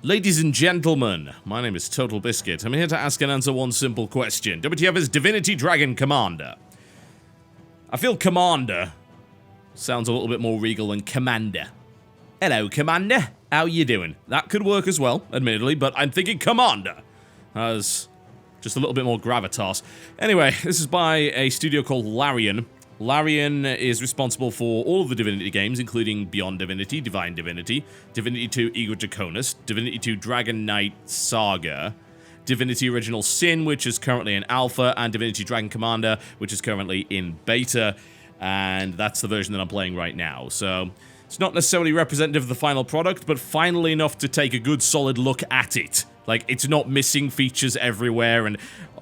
Ladies and gentlemen, my name is TotalBiscuit. I'm here to ask and answer one simple question. WTF is Divinity Dragon Commander? I feel Commander sounds a little bit more regal than Commander. Hello, Commander. How you doing? That could work as well, admittedly, but I'm thinking Commander has just a little bit more gravitas. Anyway, this is by a studio called Larian. Larian is responsible for all of the Divinity games, including Beyond Divinity, Divine Divinity, Divinity 2 Ego Draconis, Divinity 2 Dragon Knight Saga, Divinity Original Sin, which is currently in alpha, and Divinity Dragon Commander, which is currently in beta, and that's the version that I'm playing right now. So it's not necessarily representative of the final product, but finally enough to take a good solid look at it. Like, it's not missing features everywhere and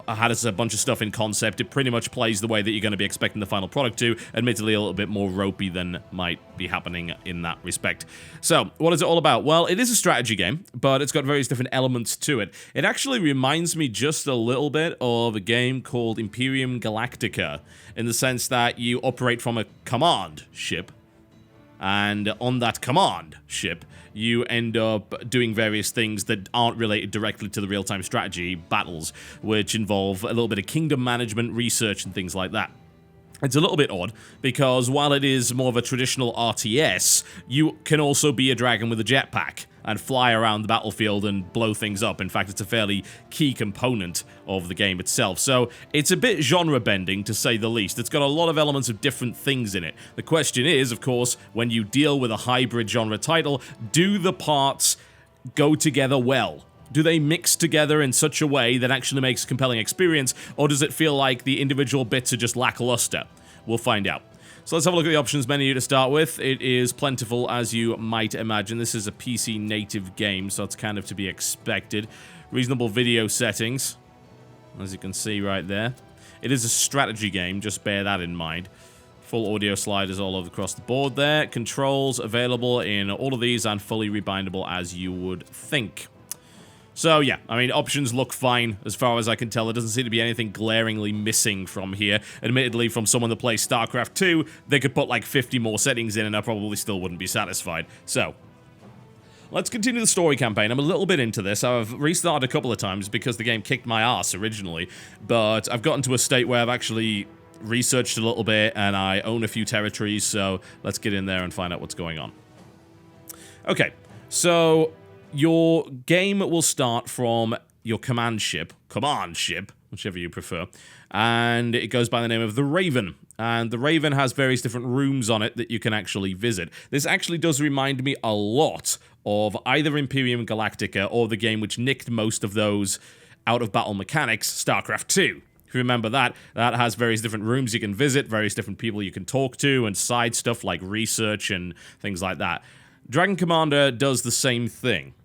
has a bunch of stuff in concept. It pretty much plays the way that you're going to be expecting the final product to, admittedly a little bit more ropey than might be happening in that respect. So, what is it all about? Well, it is a strategy game, but it's got various different elements to it. It actually reminds me just a little bit of a game called Imperium Galactica, in the sense that you operate from a command ship, and on that command ship, you end up doing various things that aren't related directly to the real-time strategy battles, which involve a little bit of kingdom management, research, and things like that. It's a little bit odd, because while it is more of a traditional RTS, you can also be a dragon with a jetpack and fly around the battlefield and blow things up. In fact, it's a fairly key component of the game itself. So it's a bit genre-bending, to say the least. It's got a lot of elements of different things in it. The question is, of course, when you deal with a hybrid genre title, do the parts go together well? Do they mix together in such a way that actually makes a compelling experience, or does it feel like the individual bits are just lackluster? We'll find out. So let's have a look at the options menu to start with. It is plentiful, as you might imagine. This is a PC native game, so it's kind of to be expected. Reasonable video settings, as you can see right there. It is a strategy game, just bear that in mind. Full audio sliders all over across the board there. Controls available in all of these and fully rebindable, as you would think. So yeah, I mean, options look fine as far as I can tell. There doesn't seem to be anything glaringly missing from here. Admittedly, from someone that plays StarCraft 2, they could put like 50 more settings in and I probably still wouldn't be satisfied. So, let's continue the story campaign. I'm a little bit into this. I've restarted a couple of times because the game kicked my ass originally, but I've gotten to a state where I've actually researched a little bit and I own a few territories, so let's get in there and find out what's going on. Okay, so your game will start from your command ship, whichever you prefer, and it goes by the name of the Raven. And the Raven has various different rooms on it that you can actually visit. This actually does remind me a lot of either Imperium Galactica or the game which nicked most of those out-of-battle mechanics, StarCraft 2. If you remember that, that has various different rooms you can visit, various different people you can talk to, and side stuff like research and things like that. Dragon Commander does the same thing.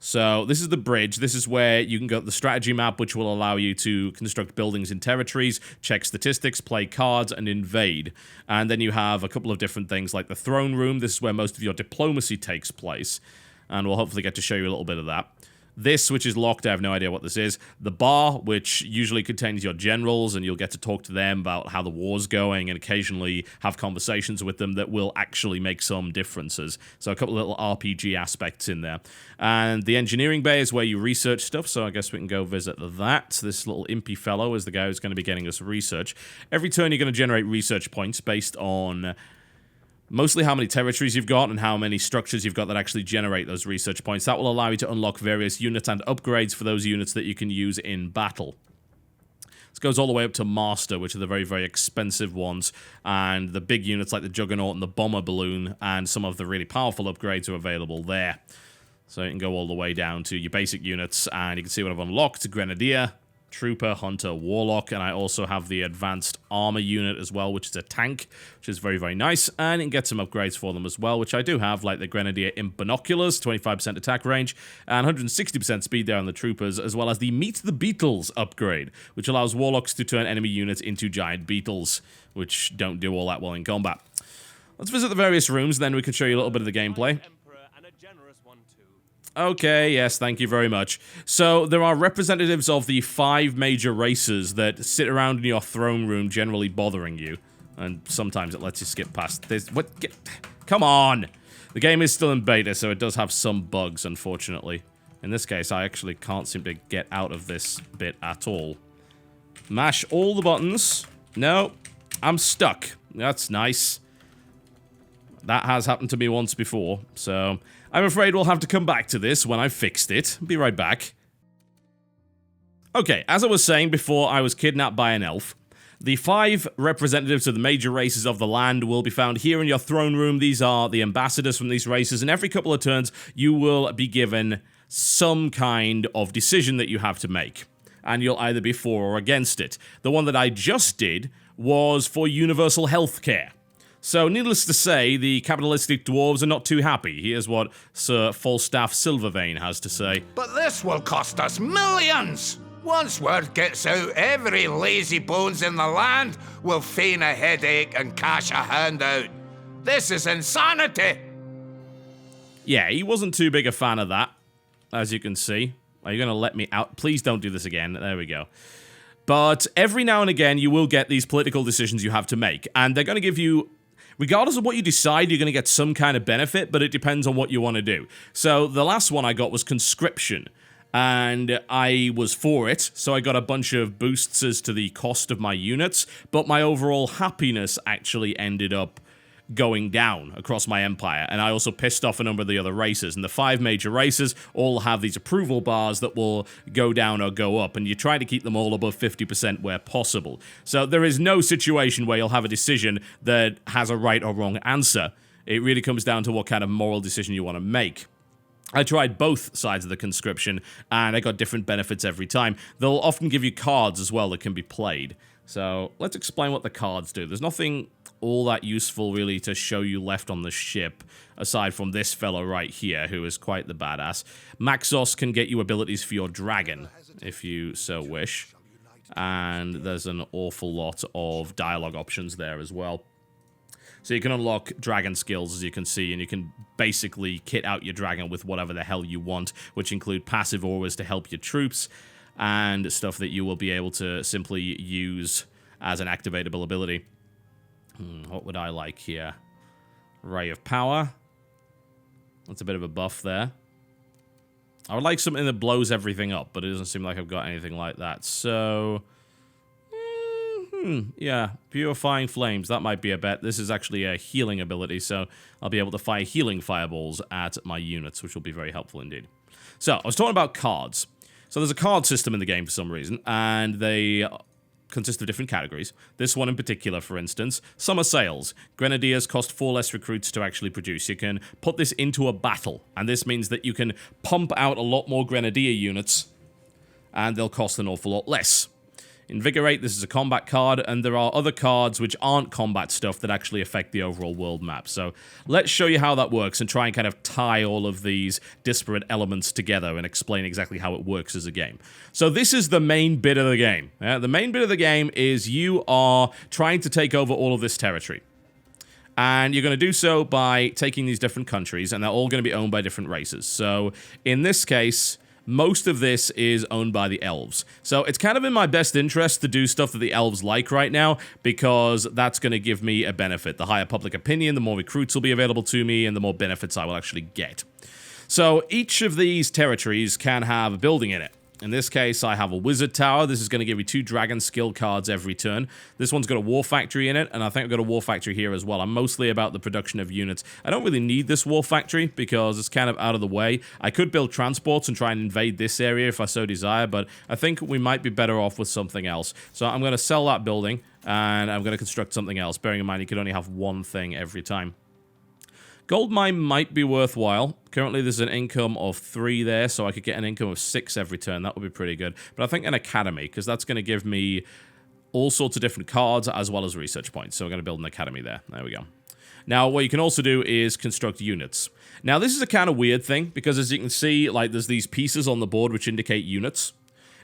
So this is the bridge. This is where you can go to the strategy map, which will allow you to construct buildings and territories, check statistics, play cards, and invade. And then you have a couple of different things like the throne room. This is where most of your diplomacy takes place. And we'll hopefully get to show you a little bit of that. This, which is locked, I have no idea what this is. The bar, which usually contains your generals, and you'll get to talk to them about how the war's going, and occasionally have conversations with them that will actually make some differences. So a couple of little RPG aspects in there. And the engineering bay is where you research stuff, so I guess we can go visit that. This little impy fellow is the guy who's going to be getting us research. Every turn you're going to generate research points based on mostly how many territories you've got and how many structures you've got that actually generate those research points. That will allow you to unlock various units and upgrades for those units that you can use in battle. This goes all the way up to Master, which are the very, very expensive ones, and the big units like the Juggernaut and the Bomber Balloon, and some of the really powerful upgrades are available there. So you can go all the way down to your basic units, and you can see what I've unlocked: Grenadier, Trooper, Hunter, Warlock, and I also have the Advanced Armor unit as well, which is a tank, which is very, very nice, and you can get some upgrades for them as well, which I do have, like the Grenadier Imp Binoculars, 25% attack range, and 160% speed there on the Troopers, as well as the Meet the Beetles upgrade, which allows Warlocks to turn enemy units into giant beetles, which don't do all that well in combat. Let's visit the various rooms, then we can show you a little bit of the gameplay. Okay, yes, thank you very much. So, there are representatives of the 5 major races that sit around in your throne room generally bothering you. And sometimes it lets you skip past this. Come on! The game is still in beta, so it does have some bugs, unfortunately. In this case, I actually can't seem to get out of this bit at all. Mash all the buttons. No, I'm stuck. That's nice. That has happened to me once before, so I'm afraid we'll have to come back to this when I've fixed it. Be right back. Okay, as I was saying before, I was kidnapped by an elf. The 5 representatives of the major races of the land will be found here in your throne room. These are the ambassadors from these races, and every couple of turns, you will be given some kind of decision that you have to make. And you'll either be for or against it. The one that I just did was for universal health care. So, needless to say, the capitalistic dwarves are not too happy. Here's what Sir Falstaff Silvervein has to say. But this will cost us millions! Once word gets out, every lazy bones in the land will feign a headache and cash a handout. This is insanity! Yeah, he wasn't too big a fan of that, as you can see. Are you going to let me out? Please don't do this again. There we go. But every now and again, you will get these political decisions you have to make. And they're going to give you, regardless of what you decide, you're going to get some kind of benefit, but it depends on what you want to do. So the last one I got was conscription. And I was for it, so I got a bunch of boosts as to the cost of my units, but my overall happiness actually ended up going down across my empire, and I also pissed off a number of the other races, and the 5 major races all have these approval bars that will go down or go up, and you try to keep them all above 50% where possible. So there is no situation where you'll have a decision that has a right or wrong answer. It really comes down to what kind of moral decision you want to make. I tried both sides of the conscription, and I got different benefits every time. They'll often give you cards as well that can be played. So, let's explain what the cards do. There's nothing all that useful, really, to show you left on the ship, aside from this fellow right here, who is quite the badass. Maxos can get you abilities for your dragon, if you so wish. And there's an awful lot of dialogue options there as well. So you can unlock dragon skills, as you can see, and you can basically kit out your dragon with whatever the hell you want, which include passive auras to help your troops, and stuff that you will be able to simply use as an activatable ability. What would I like here? Ray of Power. That's a bit of a buff there. I would like something that blows everything up, but it doesn't seem like I've got anything like that, so... yeah, Purifying Flames, that might be a bet. This is actually a healing ability, so I'll be able to fire healing fireballs at my units, which will be very helpful indeed. So, I was talking about cards. So there's a card system in the game for some reason, and they consist of different categories. This one in particular, for instance, Summer Sales. Grenadiers cost 4 less recruits to actually produce. You can put this into a battle, and this means that you can pump out a lot more Grenadier units, and they'll cost an awful lot less. Invigorate, this is a combat card, and there are other cards which aren't combat stuff that actually affect the overall world map. So let's show you how that works and try and kind of tie all of these disparate elements together and explain exactly how it works as a game. So this is the main bit of the game. The main bit of the game is you are trying to take over all of this territory. And you're going to do so by taking these different countries, and they're all going to be owned by different races. So in this case... most of this is owned by the elves. So it's kind of in my best interest to do stuff that the elves like right now, because that's going to give me a benefit. The higher public opinion, the more recruits will be available to me, and the more benefits I will actually get. So each of these territories can have a building in it. In this case, I have a wizard tower. This is going to give you 2 dragon skill cards every turn. This one's got a war factory in it, and I think I've got a war factory here as well. I'm mostly about the production of units. I don't really need this war factory because it's kind of out of the way. I could build transports and try and invade this area if I so desire, but I think we might be better off with something else. So I'm going to sell that building, and I'm going to construct something else, bearing in mind you can only have one thing every time. Gold mine might be worthwhile. Currently, there's an income of 3 there, so I could get an income of 6 every turn. That would be pretty good. But I think an academy, because that's going to give me all sorts of different cards as well as research points. So we're going to build an academy there. There we go. Now, what you can also do is construct units. Now, this is a kind of weird thing, because as you can see, like, there's these pieces on the board which indicate units.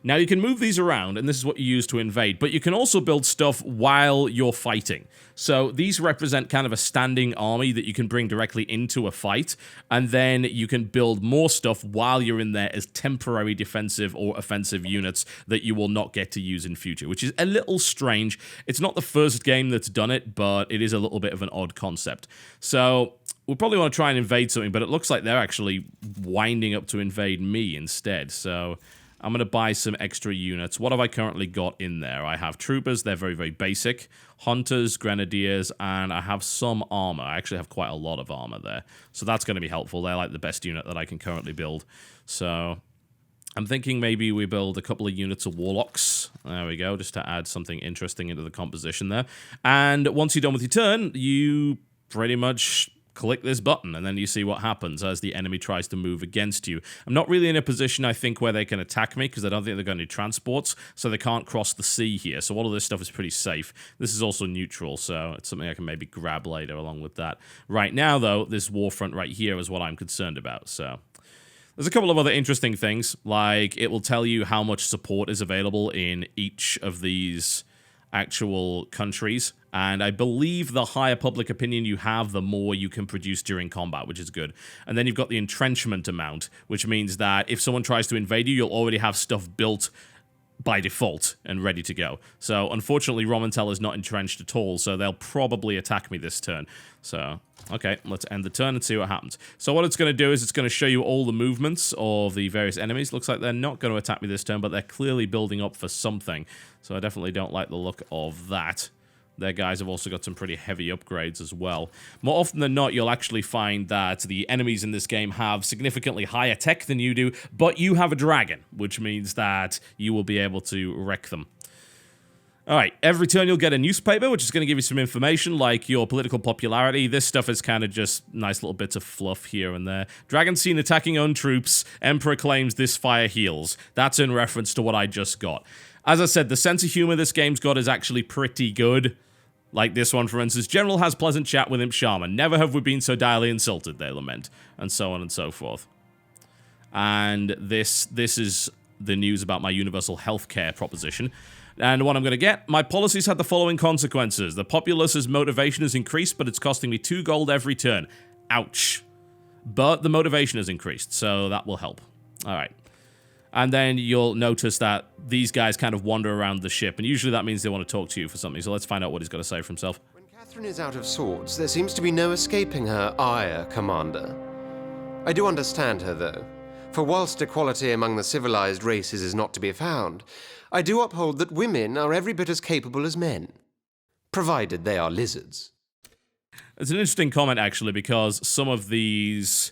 Now, you can move these around, and this is what you use to invade, but you can also build stuff while you're fighting. So these represent kind of a standing army that you can bring directly into a fight, and then you can build more stuff while you're in there as temporary defensive or offensive units that you will not get to use in future, which is a little strange. It's not the first game that's done it, but it is a little bit of an odd concept. So we'll probably want to try and invade something, but it looks like they're actually winding up to invade me instead, so I'm going to buy some extra units. What have I currently got in there? I have troopers. They're very, very basic. Hunters, grenadiers, and I have some armor. I actually have quite a lot of armor there. So that's going to be helpful. They're like the best unit that I can currently build. So I'm thinking maybe we build a couple of units of warlocks. There we go, just to add something interesting into the composition there. And once you're done with your turn, you pretty much click this button, and then you see what happens as the enemy tries to move against you. I'm not really in a position, I think, where they can attack me, because I don't think they're going to need transports, so they can't cross the sea here. So all of this stuff is pretty safe. This is also neutral, so it's something I can maybe grab later along with that. Right now, though, this war front right here is what I'm concerned about, so there's a couple of other interesting things, like it will tell you how much support is available in each of these actual countries, and I believe the higher public opinion you have, the more you can produce during combat, which is good. And then you've got the entrenchment amount, which means that if someone tries to invade you, you'll already have stuff built by default and ready to go. So unfortunately, Romantel is not entrenched at all, so they'll probably attack me this turn. So okay, let's end the turn and see what happens. So what it's going to do is it's going to show you all the movements of the various enemies. Looks like they're not going to attack me this turn, but they're clearly building up for something. So I definitely don't like the look of that. Their guys have also got some pretty heavy upgrades as well. More often than not, you'll actually find that the enemies in this game have significantly higher tech than you do, but you have a dragon, which means that you will be able to wreck them. Alright, every turn you'll get a newspaper, which is going to give you some information, like your political popularity. This stuff is kind of just nice little bits of fluff here and there. Dragon seen attacking own troops. Emperor claims this fire heals. That's in reference to what I just got. As I said, the sense of humor this game's got is actually pretty good. Like this one, for instance. General has pleasant chat with Imp Shaman. Never have we been so direly insulted, they lament. And so on and so forth. And this is the news about my universal healthcare proposition. And what I'm going to get, my policies had the following consequences. The populace's motivation has increased, but it's costing me 2 gold every turn. Ouch. But the motivation has increased, so that will help. Alright. And then you'll notice that these guys kind of wander around the ship, and usually that means they want to talk to you for something, so let's find out what he's got to say for himself. When Catherine is out of sorts, there seems to be no escaping her ire, Commander. I do understand her, though. For whilst equality among the civilized races is not to be found, I do uphold that women are every bit as capable as men, provided they are lizards. It's an interesting comment, actually, because some of these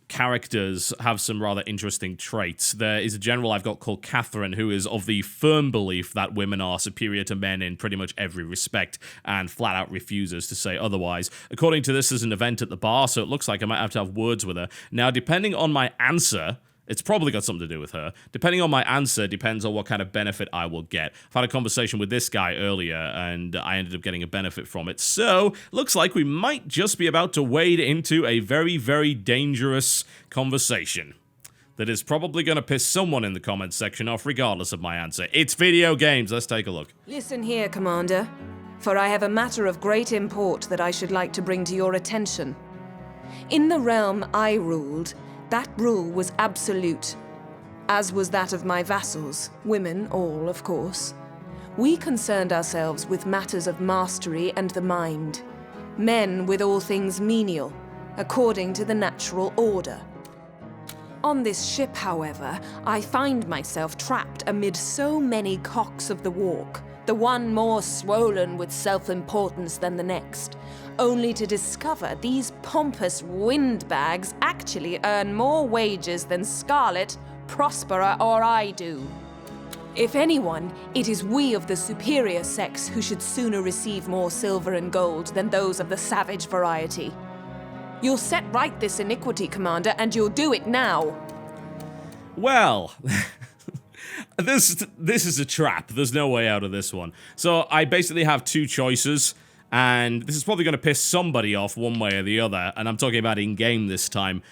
characters have some rather interesting traits. There is a general I've got called Catherine, who is of the firm belief that women are superior to men in pretty much every respect, and flat out refuses to say otherwise. According to this, there's an event at the bar, so it looks like I might have to have words with her. Now, depending on my answer, it's probably got something to do with her. Depending on my answer depends on what kind of benefit I will get. I've had a conversation with this guy earlier, and I ended up getting a benefit from it. So, looks like we might just be about to wade into a very, very dangerous conversation that is probably going to piss someone in the comments section off regardless of my answer. It's video games. Let's take a look. Listen here, Commander, for I have a matter of great import that I should like to bring to your attention. In the realm I ruled, that rule was absolute, as was that of my vassals, women all, of course. We concerned ourselves with matters of mastery and the mind, men with all things menial, according to the natural order. On this ship, however, I find myself trapped amid so many cocks of the walk, the one more swollen with self-importance than the next, only to discover these pompous windbags actually earn more wages than Scarlet, Prospera, or I do. If anyone, it is we of the superior sex who should sooner receive more silver and gold than those of the savage variety. You'll set right this iniquity, Commander, and you'll do it now. Well, this is a trap. There's no way out of this one. So I basically have 2 choices. And this is probably going to piss somebody off one way or the other, and I'm talking about in-game this time.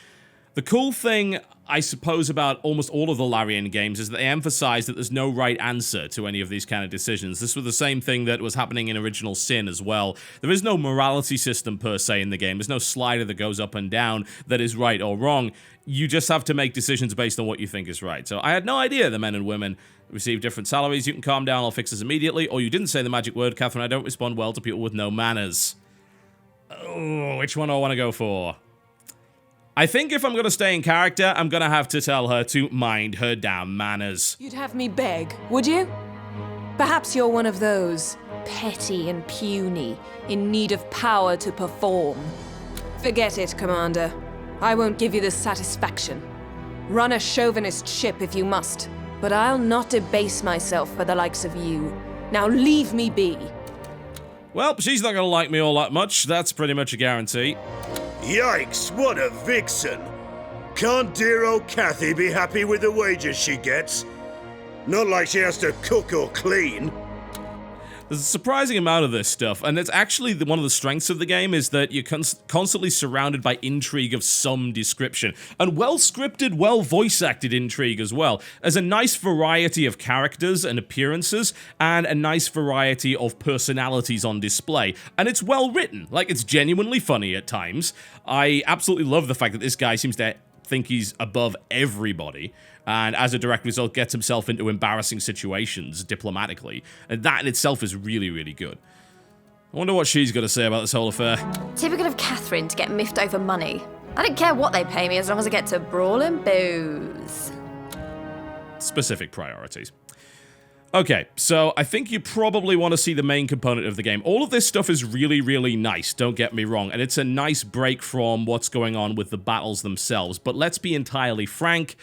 The cool thing, I suppose, about almost all of the Larian games is that they emphasize that there's no right answer to any of these kind of decisions. This was the same thing that was happening in Original Sin as well. There is no morality system per se in the game. There's no slider that goes up and down that is right or wrong. You just have to make decisions based on what you think is right. So I had no idea the men and women receive different salaries. You can calm down, I'll fix this immediately. Or you didn't say the magic word, Catherine, I don't respond well to people with no manners. Oh, which one do I want to go for? I think if I'm going to stay in character, I'm going to have to tell her to mind her damn manners. You'd have me beg, would you? Perhaps you're one of those, petty and puny, in need of power to perform. Forget it, Commander. I won't give you this satisfaction. Run a chauvinist ship if you must, but I'll not debase myself for the likes of you. Now leave me be. Well, she's not going to like me all that much. That's pretty much a guarantee. Yikes, what a vixen! Can't dear old Kathy be happy with the wages she gets? Not like she has to cook or clean. There's a surprising amount of this stuff, and it's actually one of the strengths of the game is that you're constantly surrounded by intrigue of some description, and well-scripted, well-voice-acted intrigue as well. There's a nice variety of characters and appearances, and a nice variety of personalities on display, and it's well-written. Like, it's genuinely funny at times. I absolutely love the fact that this guy seems to think he's above everybody, and as a direct result gets himself into embarrassing situations diplomatically, and that in itself is really, really good. I wonder what she's got to say about this whole affair. Typical of Catherine to get miffed over money. I don't care what they pay me as long as I get to brawl and booze. Specific priorities. Okay, so I think you probably want to see the main component of the game. All of this stuff is really, really nice, don't get me wrong, and it's a nice break from what's going on with the battles themselves, but let's be entirely frank,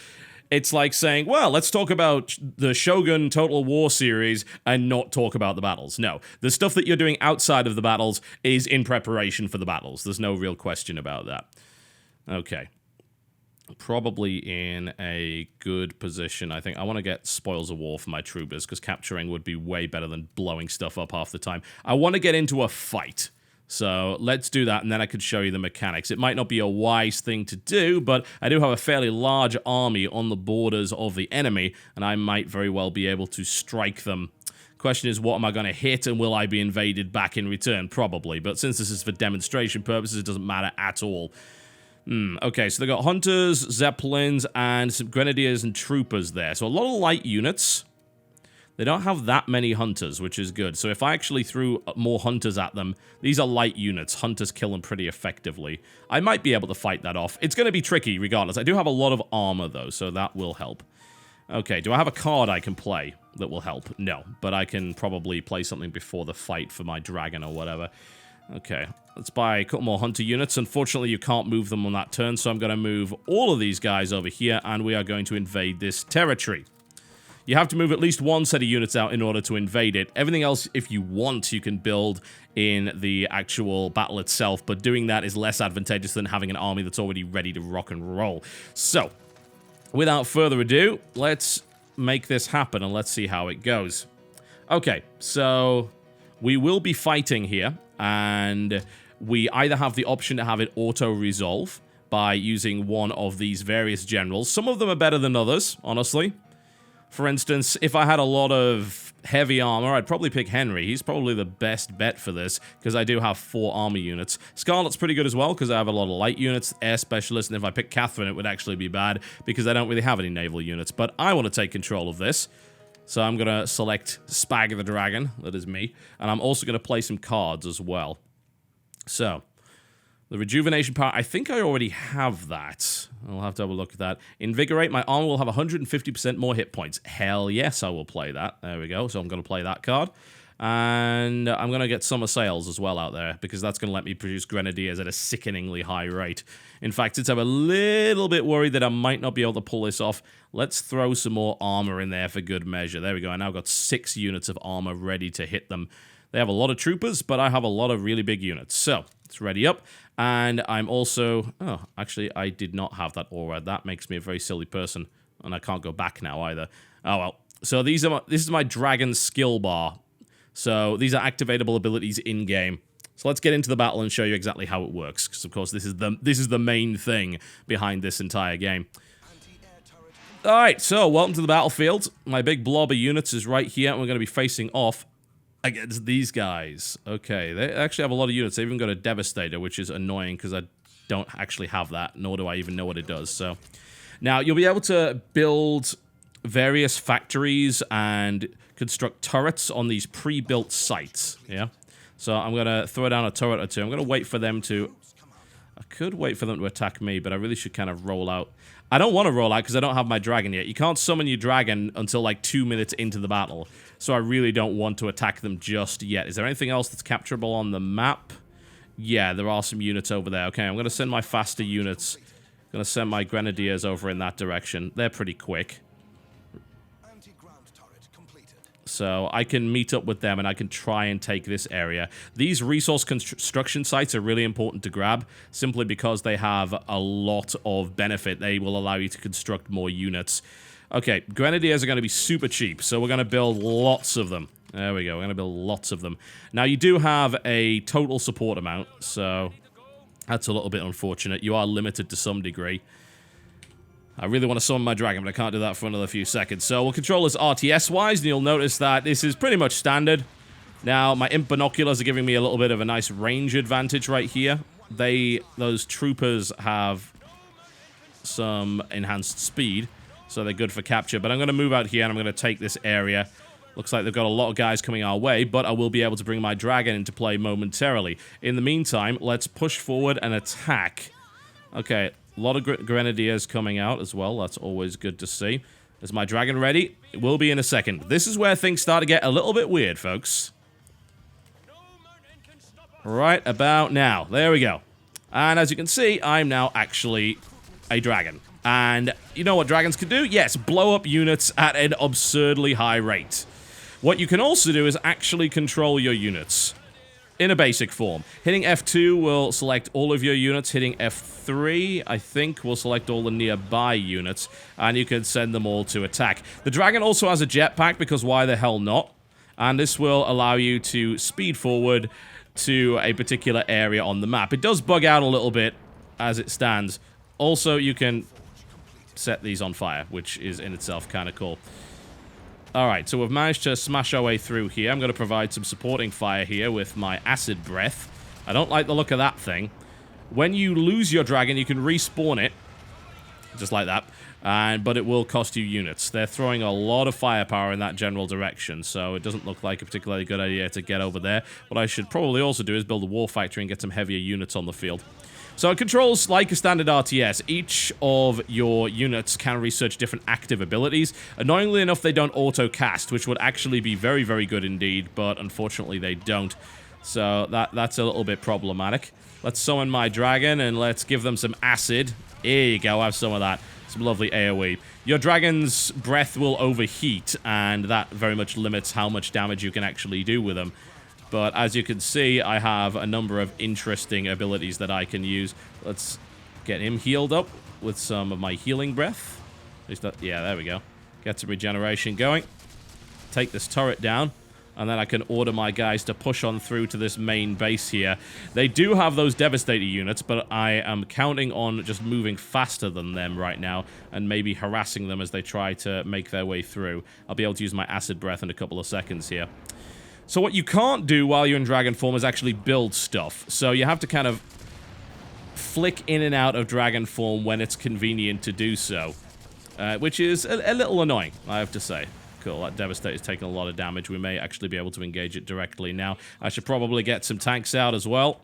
it's like saying, well, let's talk about the Shogun Total War series and not talk about the battles. No, the stuff that you're doing outside of the battles is in preparation for the battles. There's no real question about that. Okay. Probably in a good position. I think I want to get Spoils of War for my troopers, because capturing would be way better than blowing stuff up half the time. I want to get into a fight. So let's do that, and then I could show you the mechanics. It might not be a wise thing to do, but I do have a fairly large army on the borders of the enemy, and I might very well be able to strike them. Question is, what am I going to hit, and will I be invaded back in return? Probably, but since this is for demonstration purposes, it doesn't matter at all. Okay, so they got hunters, zeppelins, and some grenadiers and troopers there. So a lot of light units. They don't have that many hunters, which is good. So if I actually threw more hunters at them, these are light units. Hunters kill them pretty effectively. I might be able to fight that off. It's going to be tricky regardless. I do have a lot of armor, though, so that will help. Okay, do I have a card I can play that will help? No, but I can probably play something before the fight for my dragon or whatever. Okay, let's buy a couple more hunter units. Unfortunately, you can't move them on that turn, so I'm going to move all of these guys over here, and we are going to invade this territory. You have to move at least one set of units out in order to invade it. Everything else, if you want, you can build in the actual battle itself, but doing that is less advantageous than having an army that's already ready to rock and roll. So, without further ado, let's make this happen, and let's see how it goes. Okay, so we will be fighting here, and we either have the option to have it auto-resolve by using one of these various generals. Some of them are better than others, honestly. For instance, if I had a lot of heavy armor, I'd probably pick Henry. He's probably the best bet for this, because I do have 4 armor units. Scarlet's pretty good as well, because I have a lot of light units, air specialists, and if I pick Catherine, it would actually be bad, because I don't really have any naval units. But I want to take control of this, so I'm going to select Spag the Dragon, that is me, and I'm also going to play some cards as well. So, the rejuvenation power, I think I already have that. I'll have to have a look at that. Invigorate, my armor will have 150% more hit points. Hell yes, I will play that. There we go, so I'm going to play that card. And I'm going to get Summer Sails as well out there, because that's going to let me produce Grenadiers at a sickeningly high rate. In fact, since I'm a little bit worried that I might not be able to pull this off, let's throw some more armor in there for good measure. There we go, I now got 6 units of armor ready to hit them. They have a lot of troopers, but I have a lot of really big units. So, it's ready up. And I'm also... Oh, actually, I did not have that aura. That makes me a very silly person. And I can't go back now either. Oh, well. So, this is my dragon skill bar. So, these are activatable abilities in-game. So let's get into the battle and show you exactly how it works, because of course this is the main thing behind this entire game. Alright, so welcome to the battlefield. My big blob of units is right here, and we're going to be facing off against these guys. Okay, they actually have a lot of units. They've even got a Devastator, which is annoying because I don't actually have that, nor do I even know what it does. So now you'll be able to build various factories and construct turrets on these pre-built sites, yeah? So I'm going to throw down a turret or two. I'm going to wait for them to... I could wait for them to attack me, but I really should kind of roll out. I don't want to roll out because I don't have my dragon yet. You can't summon your dragon until like 2 minutes into the battle, so I really don't want to attack them just yet. Is there anything else that's capturable on the map? Yeah, there are some units over there. Okay, I'm going to send my faster units. I'm going to send my grenadiers over in that direction. They're pretty quick. So I can meet up with them and I can try and take this area. These resource construction sites are really important to grab, simply because they have a lot of benefit. They will allow you to construct more units. Okay, grenadiers are going to be super cheap, so we're going to build lots of them. There we go, we're going to build lots of them. Now, you do have a total support amount, so that's a little bit unfortunate. You are limited to some degree. I really want to summon my dragon, but I can't do that for another few seconds. So we'll control this RTS-wise, and you'll notice that this is pretty much standard. Now, my imp binoculars are giving me a little bit of a nice range advantage right here. Those troopers have some enhanced speed, so they're good for capture. But I'm going to move out here, and I'm going to take this area. Looks like they've got a lot of guys coming our way, but I will be able to bring my dragon into play momentarily. In the meantime, let's push forward and attack. Okay. A lot of grenadiers coming out as well. That's always good to see. Is my dragon ready? It will be in a second. This is where things start to get a little bit weird, folks. Right about now. There we go. And as you can see, I'm now actually a dragon. And you know what dragons can do? Yes, blow up units at an absurdly high rate. What you can also do is actually control your units in a basic form. Hitting F2 will select all of your units. Hitting F3, I think, will select all the nearby units, and you can send them all to attack. The dragon also has a jetpack, because why the hell not? And this will allow you to speed forward to a particular area on the map. It does bug out a little bit as it stands. Also, you can set these on fire, which is in itself kind of cool. Alright, so we've managed to smash our way through here. I'm going to provide some supporting fire here with my acid breath. I don't like the look of that thing. When you lose your dragon, you can respawn it. Just like that. But it will cost you units. They're throwing a lot of firepower in that general direction, so it doesn't look like a particularly good idea to get over there. What I should probably also do is build a war factory and get some heavier units on the field. So it controls like a standard RTS. Each of your units can research different active abilities. Annoyingly enough, they don't auto-cast, which would actually be very, very good indeed, but unfortunately they don't. So that's a little bit problematic. Let's summon my dragon and let's give them some acid. Here you go, have some of that. Some lovely AoE. Your dragon's breath will overheat, and that very much limits how much damage you can actually do with them. But as you can see, I have a number of interesting abilities that I can use. Let's get him healed up with some of my healing breath. Yeah, there we go. Get some regeneration going. Take this turret down. And then I can order my guys to push on through to this main base here. They do have those Devastator units, but I am counting on just moving faster than them right now and maybe harassing them as they try to make their way through. I'll be able to use my acid breath in a couple of seconds here. So what you can't do while you're in dragon form is actually build stuff. So you have to kind of flick in and out of dragon form when it's convenient to do so. Which is a little annoying, I have to say. Cool, that Devastator's taking a lot of damage. We may actually be able to engage it directly now. I should probably get some tanks out as well.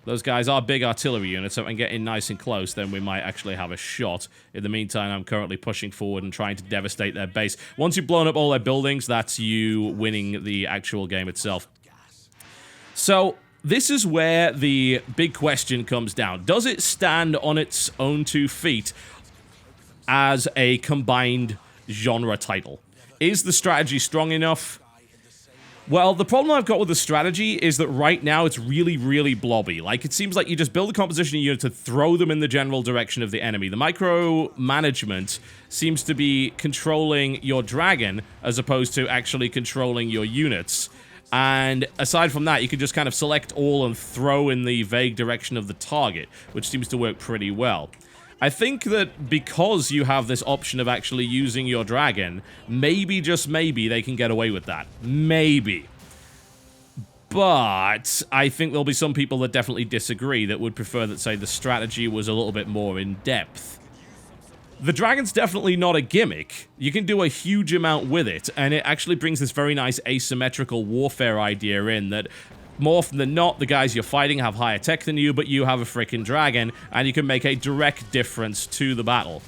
Those guys are big artillery units, so if I can get in nice and close, then we might actually have a shot. In the meantime, I'm currently pushing forward and trying to devastate their base. Once you've blown up all their buildings, that's you winning the actual game itself. So, this is where the big question comes down. Does it stand on its own 2 feet as a combined genre title? Is the strategy strong enough? Well, the problem I've got with the strategy is that right now it's really, really blobby. Like, it seems like you just build a composition unit to throw them in the general direction of the enemy. The micromanagement seems to be controlling your dragon as opposed to actually controlling your units. And aside from that, you can just kind of select all and throw in the vague direction of the target, which seems to work pretty well. I think that because you have this option of actually using your dragon, maybe, just maybe, they can get away with that. Maybe. But I think there'll be some people that definitely disagree, that would prefer that, say, the strategy was a little bit more in-depth. The dragon's definitely not a gimmick. You can do a huge amount with it, and it actually brings this very nice asymmetrical warfare idea in that more often than not, the guys you're fighting have higher tech than you, but you have a frickin' dragon, and you can make a direct difference to the battle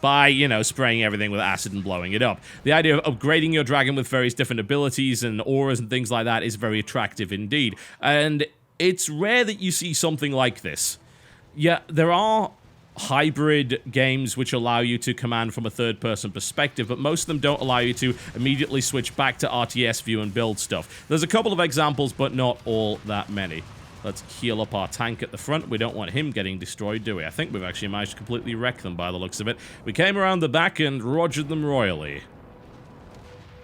by, you know, spraying everything with acid and blowing it up. The idea of upgrading your dragon with various different abilities and auras and things like that is very attractive indeed, and it's rare that you see something like this. Yeah, there are hybrid games which allow you to command from a third-person perspective, but most of them don't allow you to immediately switch back to RTS view and build stuff. There's a couple of examples, but not all that many. Let's heal up our tank at the front. We don't want him getting destroyed, do we? I think we've actually managed to completely wreck them by the looks of it. We came around the back and rogered them royally.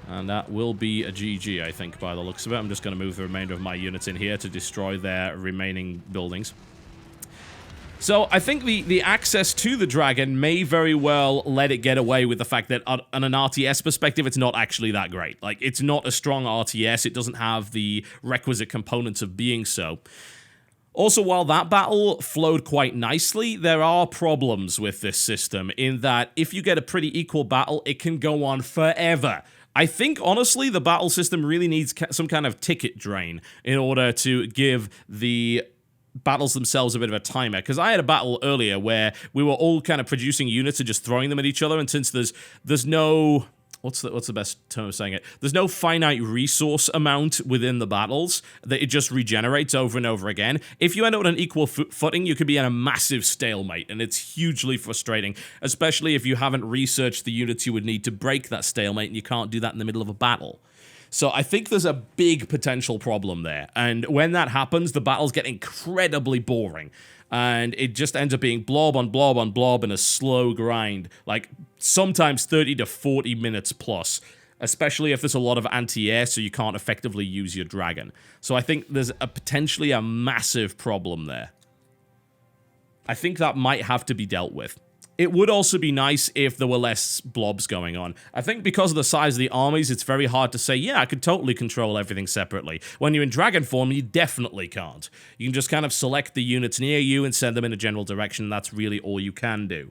And that will be a GG, I think, by the looks of it. I'm just going to move the remainder of my units in here to destroy their remaining buildings. So I think the access to the dragon may very well let it get away with the fact that on an RTS perspective, it's not actually that great. Like, it's not a strong RTS. It doesn't have the requisite components of being so. Also, while that battle flowed quite nicely, there are problems with this system in that if you get a pretty equal battle, it can go on forever. I think, honestly, the battle system really needs some kind of ticket drain in order to give the battles themselves a bit of a timer, because I had a battle earlier where we were all kind of producing units and just throwing them at each other, and since there's no what's the best term of saying it? There's no finite resource amount within the battles, that it just regenerates over and over again. If you end up on an equal footing, you could be in a massive stalemate, and it's hugely frustrating, especially if you haven't researched the units you would need to break that stalemate, and you can't do that in the middle of a battle. So I think there's a big potential problem there, and when that happens, the battles get incredibly boring, and it just ends up being blob on blob on blob in a slow grind, like sometimes 30 to 40 minutes plus, especially if there's a lot of anti-air, so you can't effectively use your dragon. So I think there's potentially a massive problem there. I think that might have to be dealt with. It would also be nice if there were less blobs going on. I think because of the size of the armies, it's very hard to say, yeah, I could totally control everything separately. When you're in dragon form, you definitely can't. You can just kind of select the units near you and send them in a general direction, and that's really all you can do.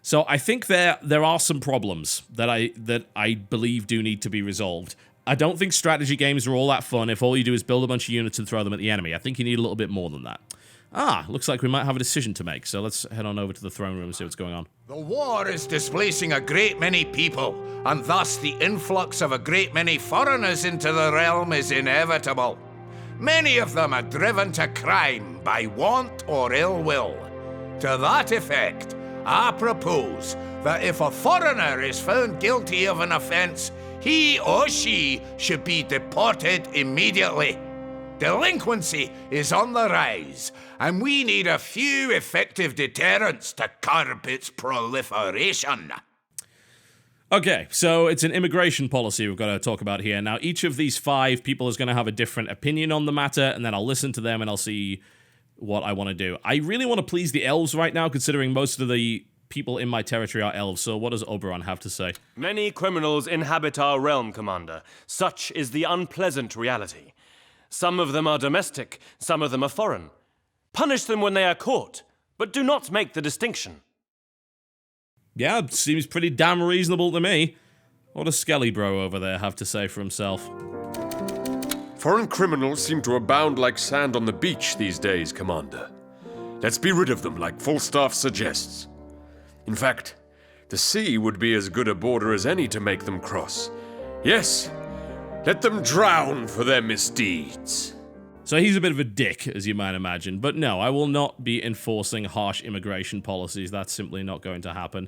So I think there are some problems that I believe do need to be resolved. I don't think strategy games are all that fun if all you do is build a bunch of units and throw them at the enemy. I think you need a little bit more than that. Looks like we might have a decision to make, so let's head on over to the throne room and see what's going on. The war is displacing a great many people, and thus the influx of a great many foreigners into the realm is inevitable. Many of them are driven to crime by want or ill will. To that effect, I propose that if a foreigner is found guilty of an offense, he or she should be deported immediately. Delinquency is on the rise, and we need a few effective deterrents to curb its proliferation. Okay, so it's an immigration policy we've got to talk about here. Now, each of these 5 people is going to have a different opinion on the matter, and then I'll listen to them and I'll see what I want to do. I really want to please the elves right now, considering most of the people in my territory are elves, so what does Oberon have to say? Many criminals inhabit our realm, Commander. Such is the unpleasant reality. Some of them are domestic, some of them are foreign. Punish them when they are caught, but do not make the distinction. Yeah, seems pretty damn reasonable to me. What does Skelly Bro over there have to say for himself? Foreign criminals seem to abound like sand on the beach these days, Commander. Let's be rid of them like Falstaff suggests. In fact, the sea would be as good a border as any to make them cross. Yes, let them drown for their misdeeds. So he's a bit of a dick, as you might imagine. But no, I will not be enforcing harsh immigration policies. That's simply not going to happen.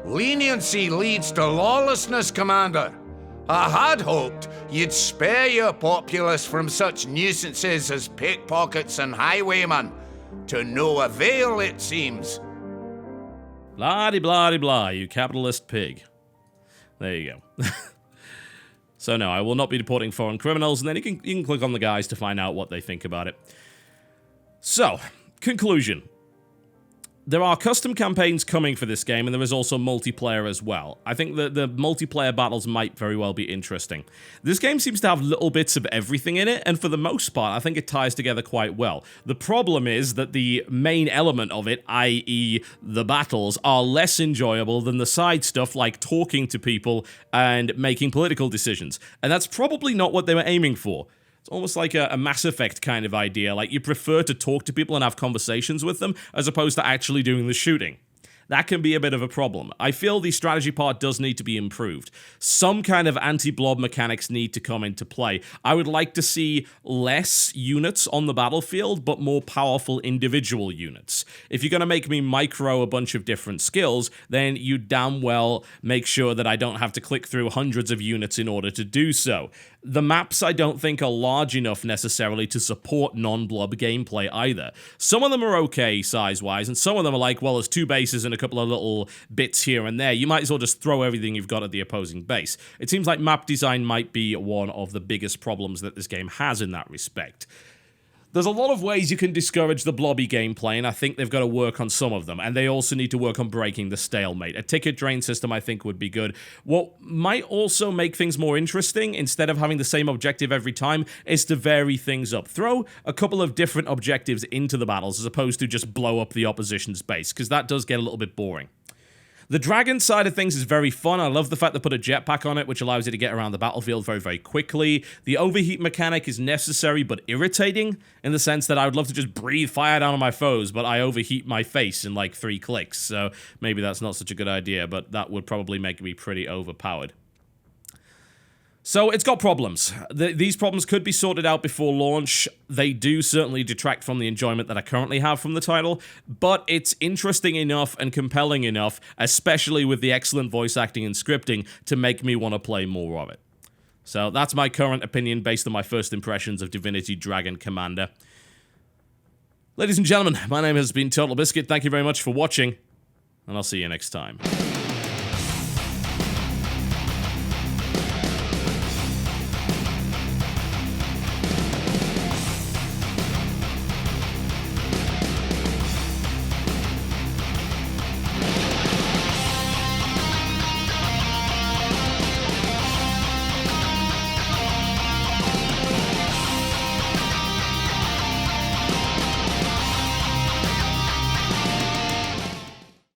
Leniency leads to lawlessness, Commander. I had hoped you'd spare your populace from such nuisances as pickpockets and highwaymen. To no avail, it seems. Blah-de-blah-de-blah, you capitalist pig. There you go. So no, I will not be deporting foreign criminals, and then you can click on the guys to find out what they think about it. So, conclusion. There are custom campaigns coming for this game, and there is also multiplayer as well. I think that the multiplayer battles might very well be interesting. This game seems to have little bits of everything in it, and for the most part, I think it ties together quite well. The problem is that the main element of it, i.e. the battles, are less enjoyable than the side stuff like talking to people and making political decisions. And that's probably not what they were aiming for. It's almost like a Mass Effect kind of idea, like you prefer to talk to people and have conversations with them as opposed to actually doing the shooting. That can be a bit of a problem. I feel the strategy part does need to be improved. Some kind of anti-blob mechanics need to come into play. I would like to see less units on the battlefield, but more powerful individual units. If you're going to make me micro a bunch of different skills, then you damn well make sure that I don't have to click through hundreds of units in order to do so. The maps, I don't think, are large enough necessarily to support non-blob gameplay either. Some of them are okay size-wise, and some of them are like, well, there's 2 bases and a couple of little bits here and there. You might as well just throw everything you've got at the opposing base. It seems like map design might be one of the biggest problems that this game has in that respect. There's a lot of ways you can discourage the blobby gameplay, and I think they've got to work on some of them, and they also need to work on breaking the stalemate. A ticket drain system, I think, would be good. What might also make things more interesting, instead of having the same objective every time, is to vary things up. Throw a couple of different objectives into the battles, as opposed to just blow up the opposition's base, because that does get a little bit boring. The dragon side of things is very fun. I love the fact they put a jetpack on it, which allows you to get around the battlefield very, very quickly. The overheat mechanic is necessary but irritating, in the sense that I would love to just breathe fire down on my foes, but I overheat my face in like 3 clicks, so maybe that's not such a good idea, but that would probably make me pretty overpowered. So it's got problems. These problems could be sorted out before launch. They do certainly detract from the enjoyment that I currently have from the title, but it's interesting enough and compelling enough, especially with the excellent voice acting and scripting, to make me want to play more of it. So that's my current opinion based on my first impressions of Divinity Dragon Commander. Ladies and gentlemen, my name has been TotalBiscuit. Thank you very much for watching, and I'll see you next time.